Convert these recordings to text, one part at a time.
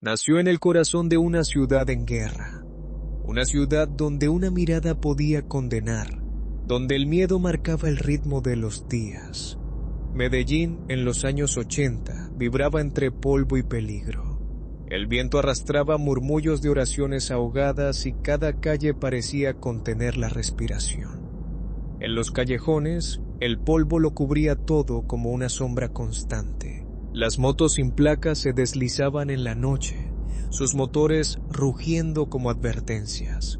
Nació en el corazón de una ciudad en guerra, una ciudad donde una mirada podía condenar, donde el miedo marcaba el ritmo de los días. Medellín, en los años 80, vibraba entre polvo y peligro. El viento arrastraba murmullos de oraciones ahogadas y cada calle parecía contener la respiración. En los callejones, el polvo lo cubría todo como una sombra constante. Las motos sin placas se deslizaban en la noche, sus motores rugiendo como advertencias.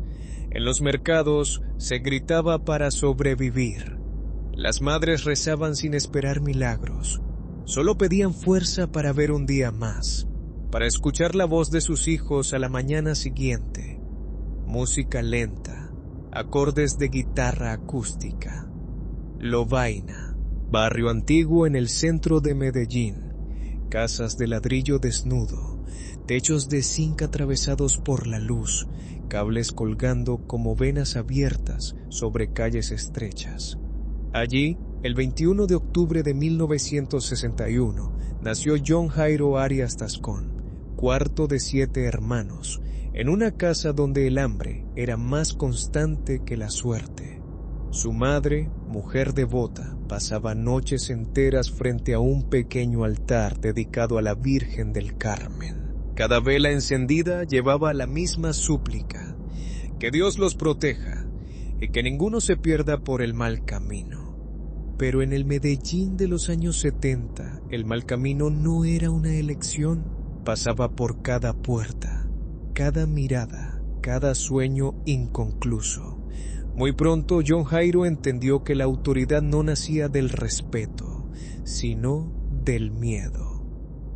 En los mercados se gritaba para sobrevivir. Las madres rezaban sin esperar milagros. Solo pedían fuerza para ver un día más, para escuchar la voz de sus hijos a la mañana siguiente. Música lenta, acordes de guitarra acústica. Lovaina, barrio antiguo en el centro de Medellín. Casas de ladrillo desnudo, techos de zinc atravesados por la luz, cables colgando como venas abiertas sobre calles estrechas. Allí, el 21 de octubre de 1961, nació John Jairo Arias Tascón, cuarto de 7 hermanos, en una casa donde el hambre era más constante que la suerte. Su madre, mujer devota, pasaba noches enteras frente a un pequeño altar dedicado a la Virgen del Carmen. Cada vela encendida llevaba la misma súplica: que Dios los proteja y que ninguno se pierda por el mal camino. Pero en el Medellín de los años 70, el mal camino no era una elección, pasaba por cada puerta, cada mirada, cada sueño inconcluso. Muy pronto John Jairo entendió que la autoridad no nacía del respeto, sino del miedo.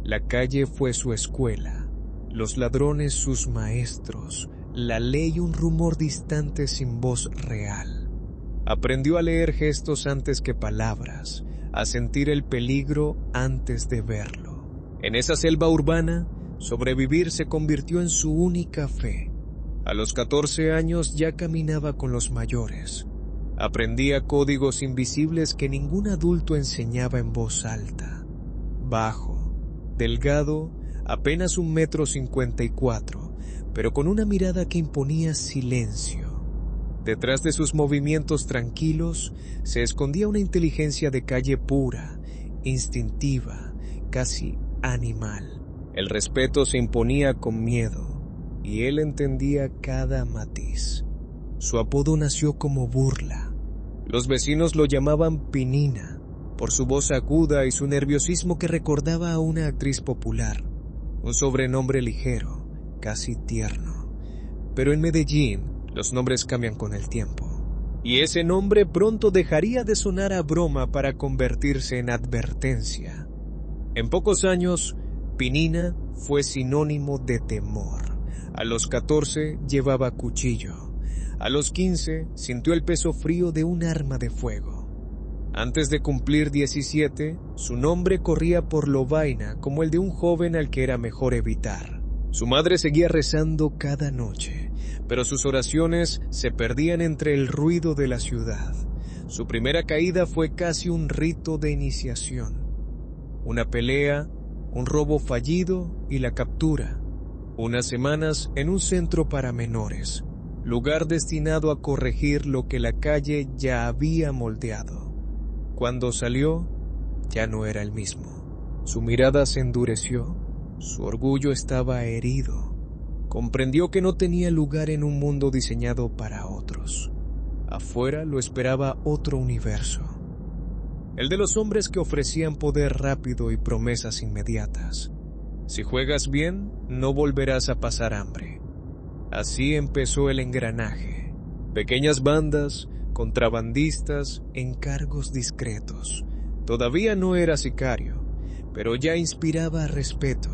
La calle fue su escuela, los ladrones sus maestros, la ley un rumor distante sin voz real. Aprendió a leer gestos antes que palabras, a sentir el peligro antes de verlo. En esa selva urbana, sobrevivir se convirtió en su única fe. A los 14 años ya caminaba con los mayores. Aprendía códigos invisibles que ningún adulto enseñaba en voz alta. Bajo, delgado, apenas 1,54 m, pero con una mirada que imponía silencio. Detrás de sus movimientos tranquilos se escondía una inteligencia de calle pura, instintiva, casi animal. El respeto se imponía con miedo, y él entendía cada matiz. Su apodo nació como burla. Los vecinos lo llamaban Pinina, por su voz aguda y su nerviosismo que recordaba a una actriz popular. Un sobrenombre ligero, casi tierno. Pero en Medellín, los nombres cambian con el tiempo. Y ese nombre pronto dejaría de sonar a broma para convertirse en advertencia. En pocos años, Pinina fue sinónimo de temor. A los 14 llevaba cuchillo. A los 15 sintió el peso frío de un arma de fuego. Antes de cumplir 17, su nombre corría por Lovaina como el de un joven al que era mejor evitar. Su madre seguía rezando cada noche, pero sus oraciones se perdían entre el ruido de la ciudad. Su primera caída fue casi un rito de iniciación. Una pelea, un robo fallido y la captura. Unas semanas en un centro para menores, lugar destinado a corregir lo que la calle ya había moldeado. Cuando salió, ya no era el mismo. Su mirada se endureció, su orgullo estaba herido. Comprendió que no tenía lugar en un mundo diseñado para otros. Afuera lo esperaba otro universo. El de los hombres que ofrecían poder rápido y promesas inmediatas. Si juegas bien, no volverás a pasar hambre. Así empezó el engranaje. Pequeñas bandas, contrabandistas, encargos discretos. Todavía no era sicario, pero ya inspiraba respeto.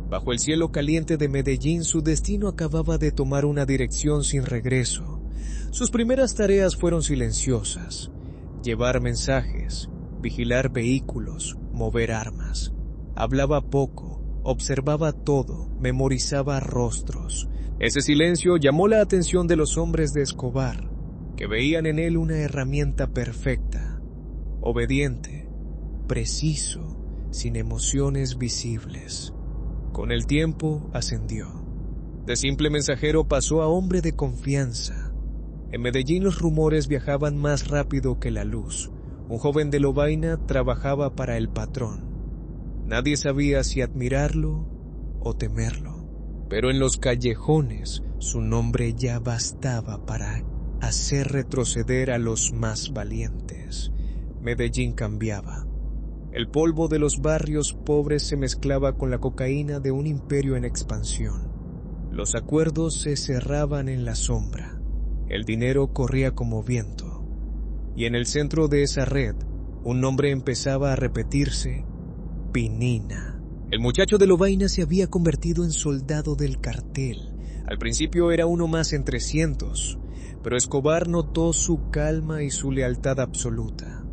Bajo el cielo caliente de Medellín, su destino acababa de tomar una dirección sin regreso. Sus primeras tareas fueron silenciosas: llevar mensajes, vigilar vehículos, mover armas. Hablaba poco, observaba todo, memorizaba rostros. Ese silencio llamó la atención de los hombres de Escobar, que veían en él una herramienta perfecta, obediente, preciso, sin emociones visibles. Con el tiempo ascendió. De simple mensajero pasó a hombre de confianza. En Medellín los rumores viajaban más rápido que la luz. Un joven de Lovaina trabajaba para el patrón. Nadie sabía si admirarlo o temerlo. Pero en los callejones su nombre ya bastaba para hacer retroceder a los más valientes. Medellín cambiaba. El polvo de los barrios pobres se mezclaba con la cocaína de un imperio en expansión. Los acuerdos se cerraban en la sombra. El dinero corría como viento. Y en el centro de esa red, un nombre empezaba a repetirse: Pinina. El muchacho de Lovaina se había convertido en soldado del cartel. Al principio era uno más entre cientos, pero Escobar notó su calma y su lealtad absoluta.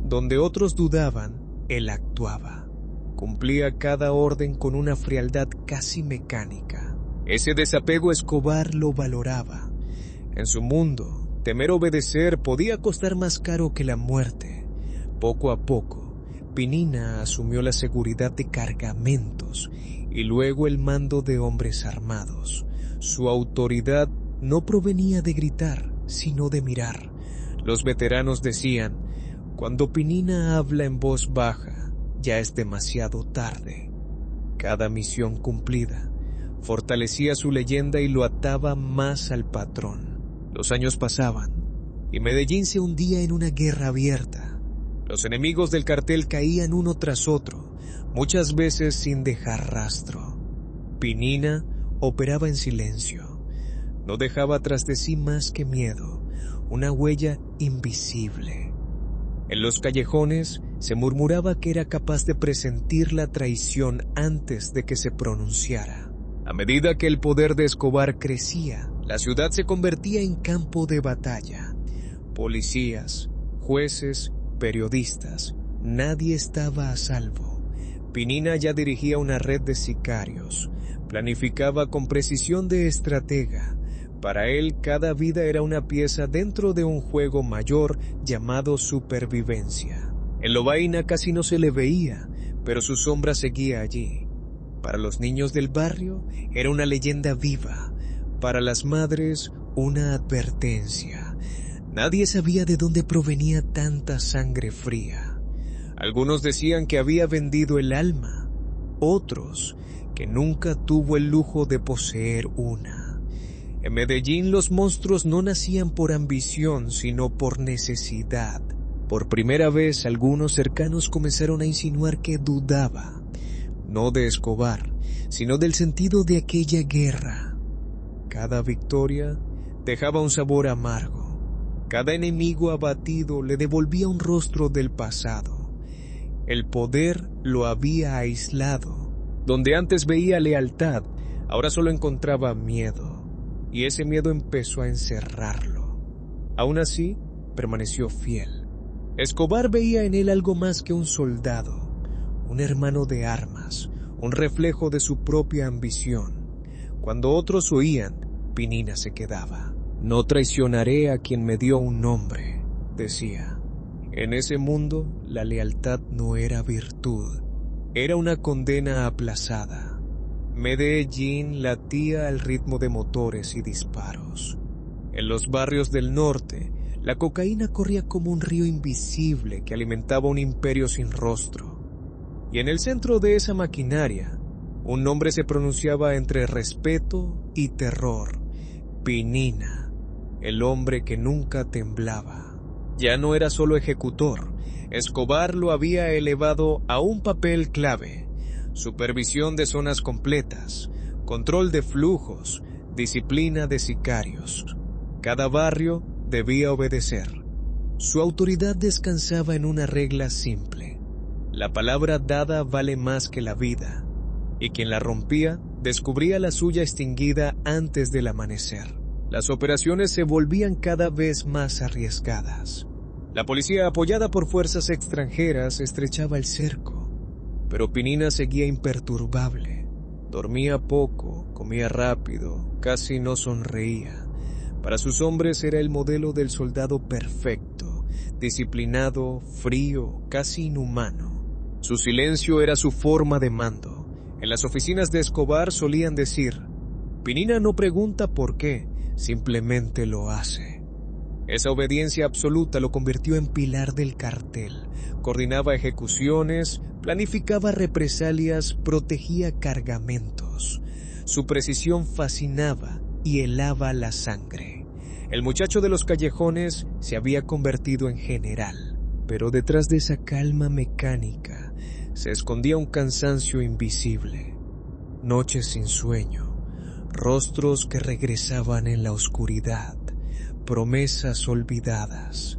Donde otros dudaban, él actuaba. Cumplía cada orden con una frialdad casi mecánica. Ese desapego Escobar lo valoraba. En su mundo, temer obedecer podía costar más caro que la muerte. Poco a poco, Pinina asumió la seguridad de cargamentos y luego el mando de hombres armados. Su autoridad no provenía de gritar, sino de mirar. Los veteranos decían: cuando Pinina habla en voz baja, ya es demasiado tarde. Cada misión cumplida fortalecía su leyenda y lo ataba más al patrón. Los años pasaban y Medellín se hundía en una guerra abierta. Los enemigos del cartel caían uno tras otro, muchas veces sin dejar rastro. Pinina operaba en silencio. No dejaba tras de sí más que miedo, una huella invisible. En los callejones se murmuraba que era capaz de presentir la traición antes de que se pronunciara. A medida que el poder de Escobar crecía, la ciudad se convertía en campo de batalla. Policías, jueces, periodistas, nadie estaba a salvo. Pinina ya dirigía una red de sicarios, planificaba con precisión de estratega. Para él, cada vida era una pieza dentro de un juego mayor llamado supervivencia. En Lovaina casi no se le veía, pero su sombra seguía allí. Para los niños del barrio era una leyenda viva, para las madres una advertencia. Nadie sabía de dónde provenía tanta sangre fría. Algunos decían que había vendido el alma, otros que nunca tuvo el lujo de poseer una. En Medellín los monstruos no nacían por ambición, sino por necesidad. Por primera vez algunos cercanos comenzaron a insinuar que dudaba, no de Escobar, sino del sentido de aquella guerra. Cada victoria dejaba un sabor amargo. Cada enemigo abatido le devolvía un rostro del pasado. El poder lo había aislado. Donde antes veía lealtad, ahora solo encontraba miedo. Y ese miedo empezó a encerrarlo. Aún así, permaneció fiel. Escobar veía en él algo más que un soldado, un hermano de armas, un reflejo de su propia ambición. Cuando otros huían, Pinina se quedaba. No traicionaré a quien me dio un nombre, decía. En ese mundo, la lealtad no era virtud, era una condena aplazada. Medellín latía al ritmo de motores y disparos. En los barrios del norte, la cocaína corría como un río invisible que alimentaba un imperio sin rostro. Y en el centro de esa maquinaria, un nombre se pronunciaba entre respeto y terror: Pinina, el hombre que nunca temblaba. Ya no era solo ejecutor, Escobar lo había elevado a un papel clave: supervisión de zonas completas, control de flujos, disciplina de sicarios. Cada barrio debía obedecer. Su autoridad descansaba en una regla simple: la palabra dada vale más que la vida, y quien la rompía descubría la suya extinguida antes del amanecer. Las operaciones se volvían cada vez más arriesgadas. La policía, apoyada por fuerzas extranjeras, estrechaba el cerco. Pero Pinina seguía imperturbable. Dormía poco, comía rápido, casi no sonreía. Para sus hombres era el modelo del soldado perfecto, disciplinado, frío, casi inhumano. Su silencio era su forma de mando. En En las oficinas de Escobar solían decir: Pinina no pregunta por qué, simplemente lo hace. Esa obediencia absoluta lo convirtió en pilar del cartel. Coordinaba ejecuciones, planificaba represalias, protegía cargamentos. Su precisión fascinaba y helaba la sangre. El muchacho de los callejones se había convertido en general, pero detrás de esa calma mecánica se escondía un cansancio invisible. Noches sin sueño, rostros que regresaban en la oscuridad, promesas olvidadas.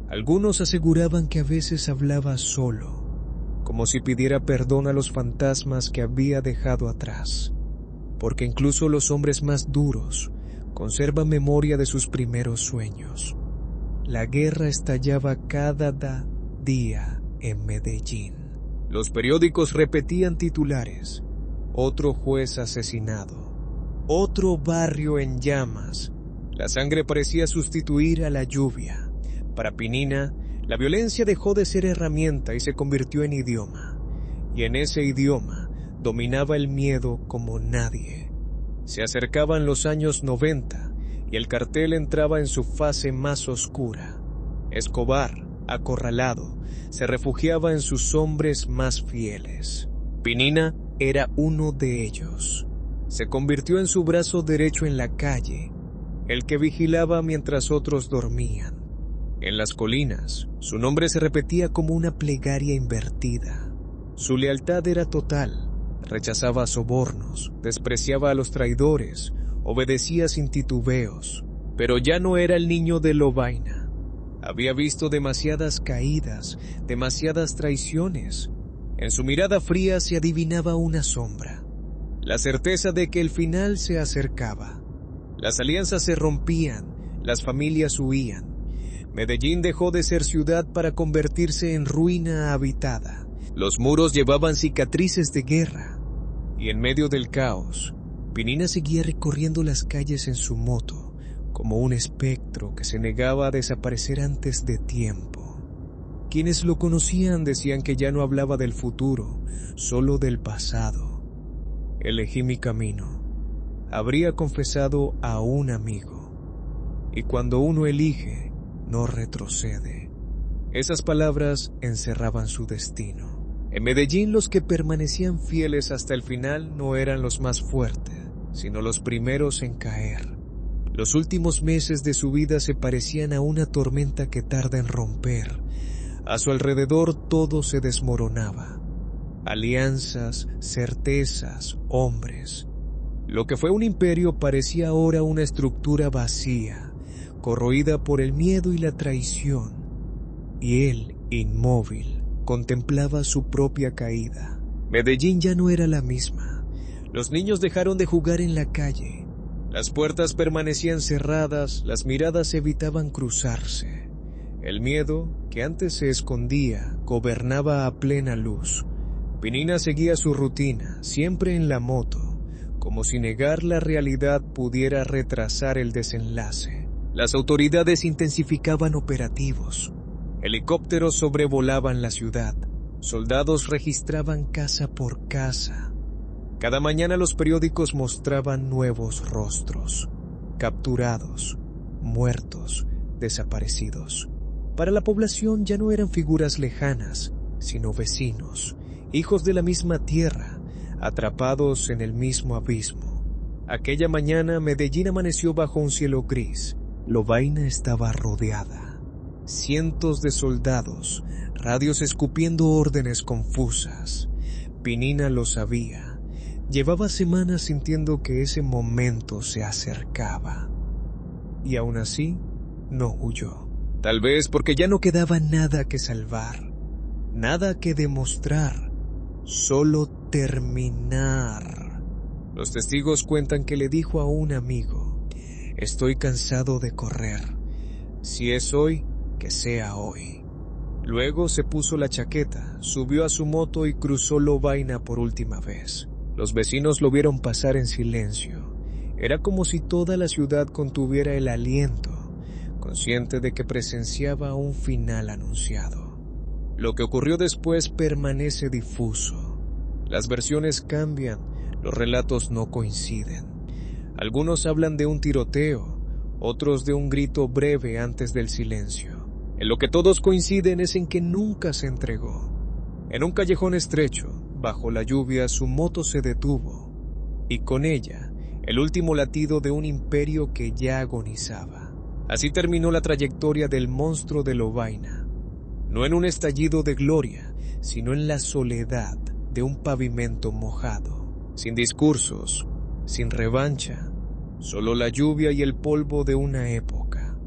Algunos aseguraban que a veces hablaba solo, como si pidiera perdón a los fantasmas que había dejado atrás, porque incluso los hombres más duros conservan memoria de sus primeros sueños. La guerra estallaba cada día en Medellín. Los periódicos repetían titulares: otro juez asesinado, otro barrio en llamas. La sangre parecía sustituir a la lluvia. Para Pinina, la violencia dejó de ser herramienta y se convirtió en idioma. Y en ese idioma dominaba el miedo como nadie. Se acercaban los años 90 y el cartel entraba en su fase más oscura. Escobar, acorralado, se refugiaba en sus hombres más fieles. Pinina era uno de ellos. Se convirtió en su brazo derecho en la calle, el que vigilaba mientras otros dormían. En las colinas, su nombre se repetía como una plegaria invertida. Su lealtad era total. Rechazaba sobornos, despreciaba a los traidores, obedecía sin titubeos. Pero ya no era el niño de Lovaina. Había visto demasiadas caídas, demasiadas traiciones. En su mirada fría se adivinaba una sombra, la certeza de que el final se acercaba. Las alianzas se rompían, las familias huían. Medellín dejó de ser ciudad para convertirse en ruina habitada. Los muros llevaban cicatrices de guerra. Y en medio del caos, Pinina seguía recorriendo las calles en su moto, como un espectro que se negaba a desaparecer antes de tiempo. Quienes lo conocían decían que ya no hablaba del futuro, solo del pasado. Elegí mi camino, habría confesado a un amigo. Y cuando uno elige, no retrocede. Esas palabras encerraban su destino. En Medellín, los que permanecían fieles hasta el final no eran los más fuertes, sino los primeros en caer. Los últimos meses de su vida se parecían a una tormenta que tarda en romper. A su alrededor todo se desmoronaba. Alianzas, certezas, hombres. Lo que fue un imperio parecía ahora una estructura vacía, corroída por el miedo y la traición. Y él, inmóvil, contemplaba su propia caída. Medellín ya no era la misma. Los niños dejaron de jugar en la calle. Las puertas permanecían cerradas, las miradas evitaban cruzarse. El miedo, que antes se escondía, gobernaba a plena luz. Pinina seguía su rutina, siempre en la moto, como si negar la realidad pudiera retrasar el desenlace. Las autoridades intensificaban operativos. Helicópteros sobrevolaban la ciudad. Soldados registraban casa por casa. Cada mañana los periódicos mostraban nuevos rostros, capturados, muertos, desaparecidos. Para la población ya no eran figuras lejanas, sino vecinos, hijos de la misma tierra, atrapados en el mismo abismo. Aquella mañana Medellín amaneció bajo un cielo gris. Lovaina estaba rodeada. Cientos de soldados, radios escupiendo órdenes confusas. Pinina lo sabía. Llevaba semanas sintiendo que ese momento se acercaba. Y aún así, no huyó. Tal vez porque ya no quedaba nada que salvar, nada que demostrar, solo terminar. Los testigos cuentan que le dijo a un amigo: estoy cansado de correr. Si es hoy, que sea hoy. Luego se puso la chaqueta, subió a su moto y cruzó Lovaina por última vez. Los vecinos lo vieron pasar en silencio. Era como si toda la ciudad contuviera el aliento, consciente de que presenciaba un final anunciado. Lo que ocurrió después permanece difuso. Las versiones cambian, los relatos no coinciden. Algunos hablan de un tiroteo, otros de un grito breve antes del silencio. En lo que todos coinciden es en que nunca se entregó. En un callejón estrecho, bajo la lluvia, su moto se detuvo, y con ella, el último latido de un imperio que ya agonizaba. Así terminó la trayectoria del monstruo de Lovaina, no en un estallido de gloria, sino en la soledad de un pavimento mojado, sin discursos, sin revancha, solo la lluvia y el polvo de una época.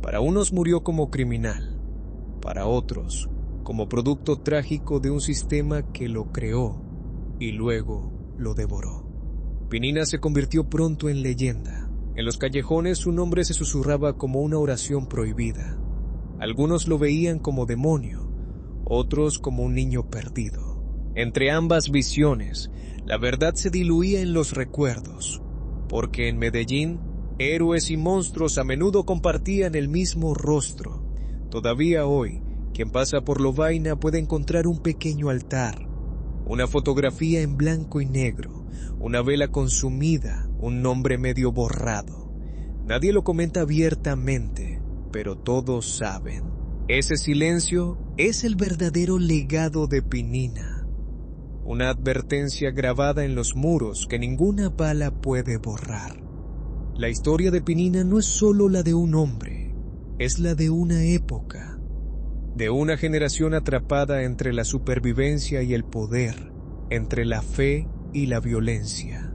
Para unos murió como criminal, para otros como producto trágico de un sistema que lo creó y luego lo devoró. Pinina se convirtió pronto en leyenda. En los callejones su nombre se susurraba como una oración prohibida. Algunos lo veían como demonio, otros como un niño perdido. Entre ambas visiones, la verdad se diluía en los recuerdos, porque en Medellín, héroes y monstruos a menudo compartían el mismo rostro. Todavía hoy, quien pasa por Lovaina puede encontrar un pequeño altar, una fotografía en blanco y negro, una vela consumida, un nombre medio borrado. Nadie lo comenta abiertamente, pero todos saben. Ese silencio es el verdadero legado de Pinina. Una advertencia grabada en los muros que ninguna bala puede borrar. La historia de Pinina no es solo la de un hombre, es la de una época, de una generación atrapada entre la supervivencia y el poder, entre la fe y la violencia.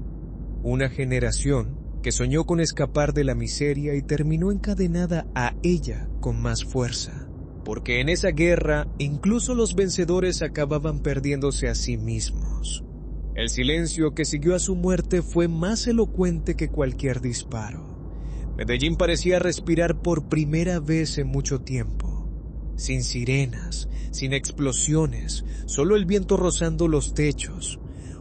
Una generación que soñó con escapar de la miseria y terminó encadenada a ella con más fuerza, porque en esa guerra incluso los vencedores acababan perdiéndose a sí mismos. El silencio que siguió a su muerte fue más elocuente que cualquier disparo. Medellín parecía respirar por primera vez en mucho tiempo. Sin sirenas, sin explosiones, solo el viento rozando los techos.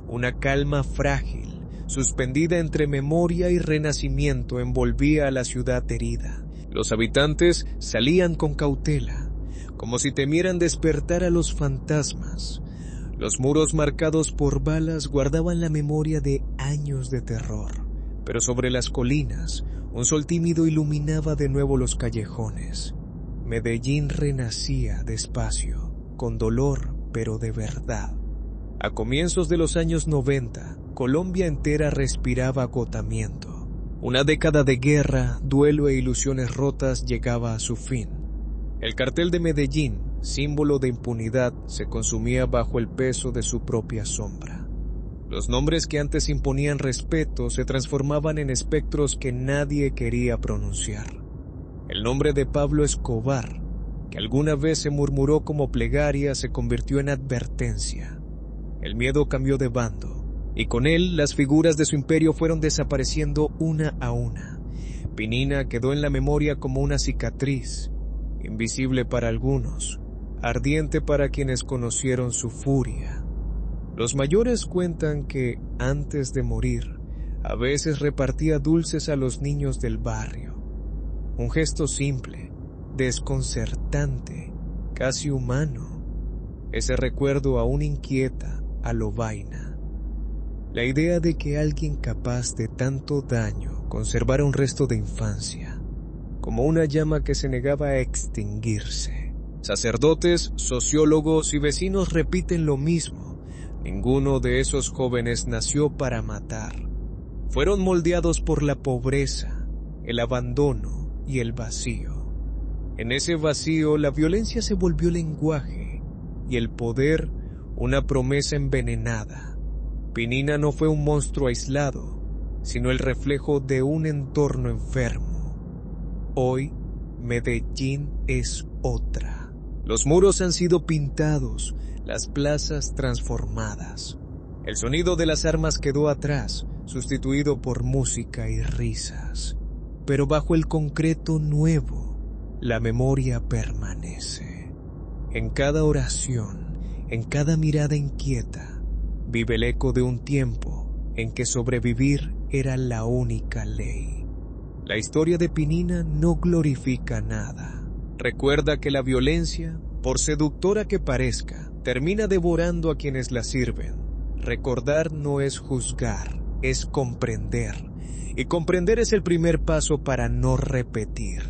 Una calma frágil, suspendida entre memoria y renacimiento, envolvía a la ciudad herida. Los habitantes salían con cautela, como si temieran despertar a los fantasmas. Los muros marcados por balas guardaban la memoria de años de terror. Pero sobre las colinas, un sol tímido iluminaba de nuevo los callejones. Medellín renacía despacio, con dolor, pero de verdad. A comienzos de los años 90, Colombia entera respiraba agotamiento. Una década de guerra, duelo e ilusiones rotas llegaba a su fin. El cartel de Medellín, símbolo de impunidad, se consumía bajo el peso de su propia sombra. Los nombres que antes imponían respeto se transformaban en espectros que nadie quería pronunciar. El nombre de Pablo Escobar, que alguna vez se murmuró como plegaria, se convirtió en advertencia. El miedo cambió de bando, y con él las figuras de su imperio fueron desapareciendo una a una. Pinina quedó en la memoria como una cicatriz, invisible para algunos, ardiente para quienes conocieron su furia. Los mayores cuentan que, antes de morir, a veces repartía dulces a los niños del barrio. Un gesto simple, desconcertante, casi humano. Ese recuerdo aún inquieta a Lovaina. La idea de que alguien capaz de tanto daño conservara un resto de infancia, como una llama que se negaba a extinguirse. Sacerdotes, sociólogos y vecinos repiten lo mismo. Ninguno de esos jóvenes nació para matar. Fueron moldeados por la pobreza, el abandono y el vacío. En ese vacío, la violencia se volvió lenguaje y el poder una promesa envenenada. Pinina no fue un monstruo aislado, sino el reflejo de un entorno enfermo. Hoy, Medellín es otra. Los muros han sido pintados, las plazas transformadas. El sonido de las armas quedó atrás, sustituido por música y risas. Pero bajo el concreto nuevo, la memoria permanece. En cada oración, en cada mirada inquieta, vive el eco de un tiempo en que sobrevivir era la única ley. La historia de Pinina no glorifica nada. Recuerda que la violencia, por seductora que parezca, termina devorando a quienes la sirven. recordar no es juzgar, es comprender. Y comprender es el primer paso para no repetir.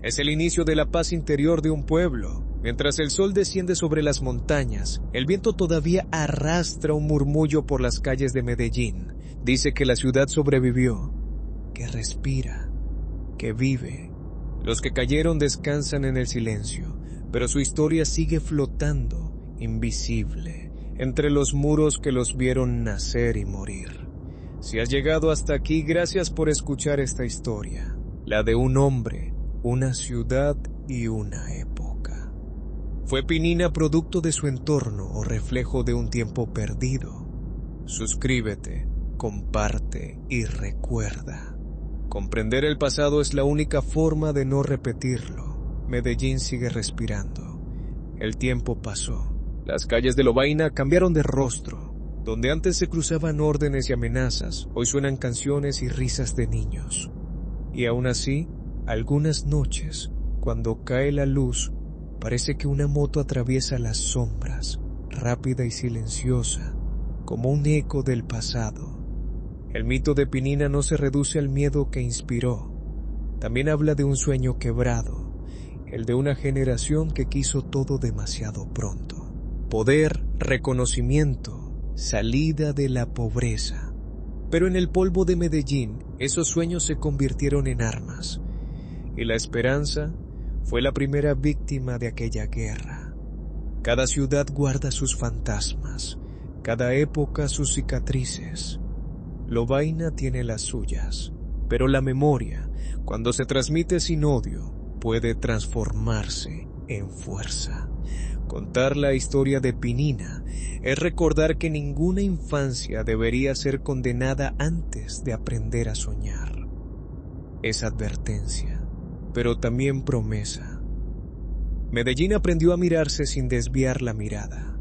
Es el inicio de la paz interior de un pueblo. Mientras el sol desciende sobre las montañas, el viento todavía arrastra un murmullo por las calles de Medellín. Dice que la ciudad sobrevivió, que respira, que vive. Los que cayeron descansan en el silencio, pero su historia sigue flotando, invisible, entre los muros que los vieron nacer y morir. Si has llegado hasta aquí, gracias por escuchar esta historia, la de un hombre, una ciudad y una época. ¿Fue Pinina producto de su entorno o reflejo de un tiempo perdido? Suscríbete, comparte y recuerda. Comprender el pasado es la única forma de no repetirlo. Medellín sigue respirando. El tiempo pasó. Las calles de Lovaina cambiaron de rostro. Donde antes se cruzaban órdenes y amenazas, hoy suenan canciones y risas de niños. Y aún así, algunas noches, cuando cae la luz, parece que una moto atraviesa las sombras, rápida y silenciosa, como un eco del pasado. El mito de Pinina no se reduce al miedo que inspiró. También habla de un sueño quebrado, el de una generación que quiso todo demasiado pronto. Poder, reconocimiento, salida de la pobreza. Pero en el polvo de Medellín, esos sueños se convirtieron en armas. Y la esperanza fue la primera víctima de aquella guerra. Cada ciudad guarda sus fantasmas, cada época sus cicatrices. Lovaina tiene las suyas, pero la memoria, cuando se transmite sin odio, puede transformarse en fuerza. Contar la historia de Pinina es recordar que ninguna infancia debería ser condenada antes de aprender a soñar. Es advertencia, pero también promesa. Medellín aprendió a mirarse sin desviar la mirada.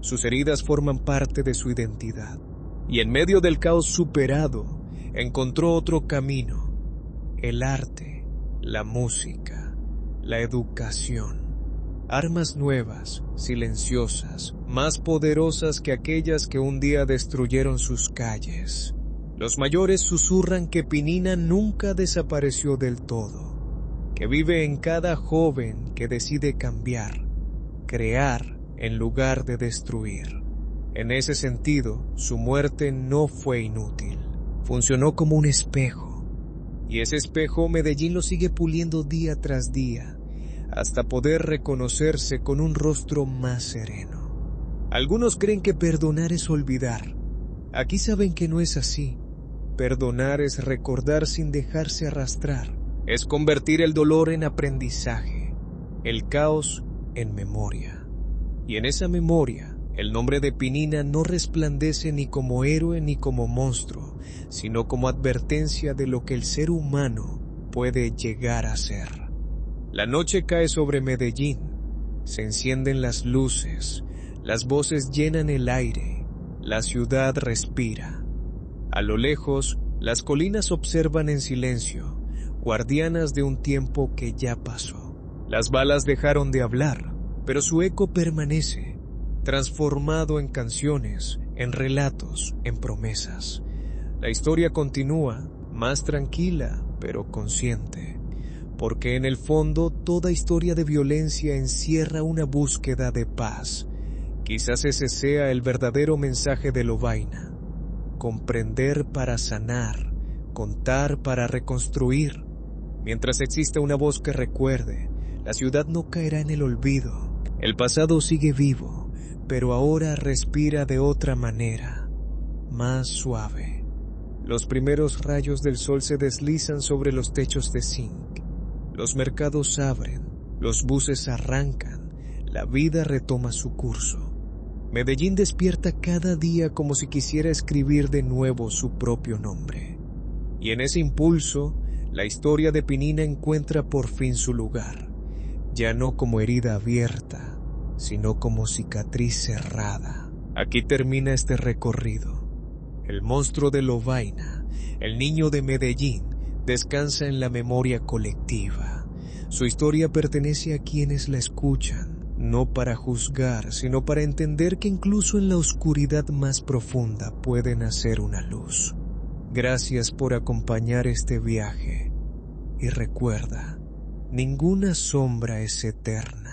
Sus heridas forman parte de su identidad, y en medio del caos superado, encontró otro camino: el arte, la música, la educación. Armas nuevas, silenciosas, más poderosas que aquellas que un día destruyeron sus calles. Los mayores susurran que Pinina nunca desapareció del todo, que vive en cada joven que decide cambiar, crear en lugar de destruir. En ese sentido, su muerte no fue inútil, funcionó como un espejo. Y ese espejo Medellín lo sigue puliendo día tras día, hasta poder reconocerse con un rostro más sereno. Algunos creen que perdonar es olvidar. Aquí saben que no es así. Perdonar es recordar sin dejarse arrastrar. Es convertir el dolor en aprendizaje, el caos en memoria. Y en esa memoria, el nombre de Pinina no resplandece ni como héroe ni como monstruo, sino como advertencia de lo que el ser humano puede llegar a ser. La noche cae sobre Medellín, se encienden las luces, las voces llenan el aire, la ciudad respira. A lo lejos, las colinas observan en silencio, guardianas de un tiempo que ya pasó. Las balas dejaron de hablar, pero su eco permanece, transformado en canciones, en relatos, en promesas. La historia continúa, más tranquila, pero consciente. Porque en el fondo toda historia de violencia encierra una búsqueda de paz. Quizás ese sea el verdadero mensaje de Lovaina: comprender para sanar, contar para reconstruir. Mientras exista una voz que recuerde, la ciudad no caerá en el olvido. El pasado sigue vivo, pero ahora respira de otra manera, más suave. Los primeros rayos del sol se deslizan sobre los techos de zinc. Los mercados abren, los buses arrancan, la vida retoma su curso. Medellín despierta cada día como si quisiera escribir de nuevo su propio nombre. Y en ese impulso, la historia de Pinina encuentra por fin su lugar, ya no como herida abierta, sino como cicatriz cerrada. Aquí termina este recorrido. El monstruo de Lovaina, el niño de Medellín, descansa en la memoria colectiva. Su historia pertenece a quienes la escuchan, no para juzgar, sino para entender que incluso en la oscuridad más profunda puede nacer una luz. Gracias por acompañar este viaje y recuerda, ninguna sombra es eterna.